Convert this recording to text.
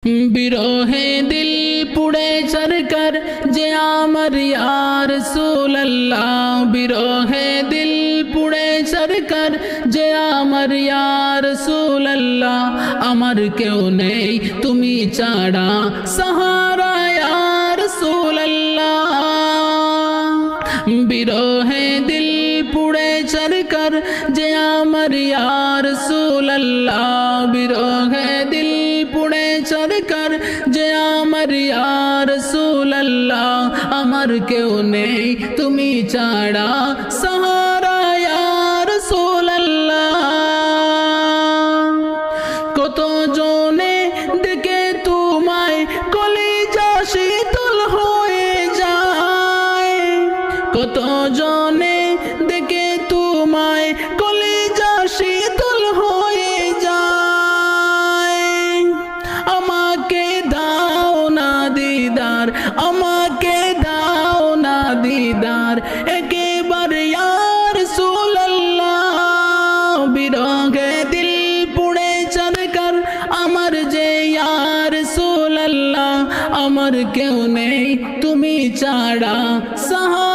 बिरोहे दिल पुड़े चरकर जे आमर या रसूल अल्लाह। बिरोहे दिल पुड़े चरकर जे आमर या रसूल अल्लाह। अमर क्यों नहीं तुमी चाड़ा सहारा या रसूल अल्लाह। बिरोहे दिल पुड़े चरकर जे आमर या रसूल अल्लाह। बिरोहे दिल पुड़े चरकर जे आमर या रसूल अल्लाह। अमर क्यों नहीं तुमी चाड़ा सहारा या रसूल अल्लाह। कत जने डेके तुमाय कलिजा शीतल होए जाए। कत जने डेके तुमाय कलिजा शीतल होए जाए। আমাকে দাও না দিদার, আমাকে দাও না দিদার একেবারে ইয়া রাসূলুল্লাহ। বিরহে দিল পুড়ে চরকর আমার যে ইয়া রাসূলুল্লাহ। আমার কেউ নেই তুমি ছাড়া সাহা